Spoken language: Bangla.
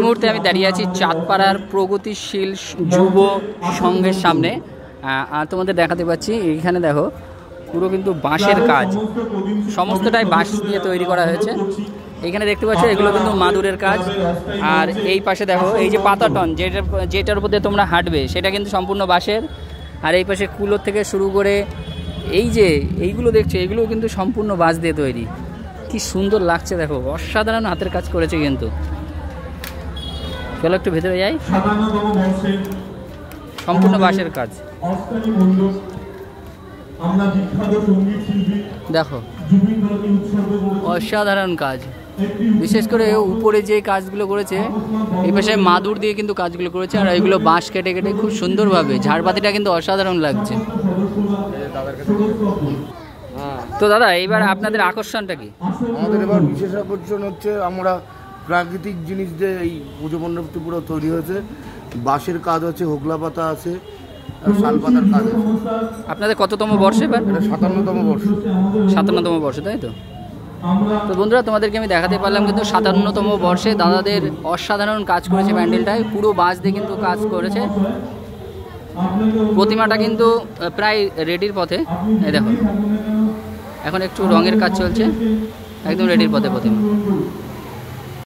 মুহূর্তে আমি দাঁড়িয়ে আছি চাঁদপাড়ার প্রগতিশীল যুব সংঘের সামনে। আর তোমাদের দেখাতে পাচ্ছি এইখানে দেখো পুরো কিন্তু বাঁশের কাজ, সমস্তটাই বাঁশ দিয়ে তৈরি করা হয়েছে। এইখানে দেখতে পাচ্ছ এগুলো কিন্তু মাদুরের কাজ। আর এই পাশে দেখো এই যে পাতাটন যেটার উপর দিয়ে তোমরা হাঁটবে সেটা কিন্তু সম্পূর্ণ বাঁশের। আর এই পাশে কুলোর থেকে শুরু করে এই যে এইগুলো দেখছো এগুলো কিন্তু সম্পূর্ণ বাঁশ দিয়ে তৈরি। কি সুন্দর লাগছে দেখো, অসাধারণ হাতের কাজ করেছে কিন্তু। চলো একটু ভেতরে যাই। সম্পূর্ণ বাঁশের কাজ দেখো, অসাধারণ কাজ। বিশেষ করে উপরে যে কাজগুলো করেছে এই পাশে মাদুর দিয়ে কিন্তু কাজগুলো করেছে, আর এইগুলো বাঁশ কেটে কেটে খুব সুন্দরভাবে। ঝাড়বাতিটা কিন্তু অসাধারণ লাগছে। তো দাদা এইবার আপনাদের আকর্ষণটা কি? আমাদের এবার বিশেষ আকর্ষণ হচ্ছে আমরা প্রাকৃতিক জিনিস দিয়ে এই পুজো মণ্ডপটি পুরো তৈরি হয়েছে। বাঁশের কাজ আছে, হোগলা পাতা আছে, শাল পাতার কাজ আছে। আপনাদের কততম বর্ষ এবার? 57তম বর্ষ। 57তম বর্ষ, তাই তো? তো বন্ধুরা তোমাদেরকে আমি দেখাতে পারলাম কিন্তু 57তম বর্ষে দাদাদের অসাধারণ কাজ করেছে। প্যান্ডেলটায় পুরো বাঁশ দিয়ে কিন্তু কাজ করেছে। প্রতিমাটা কিন্তু প্রায় রেডির পথে। এই দেখো এখন একটু রঙের কাজ চলছে, একদম রেডির পথে প্রতিমা।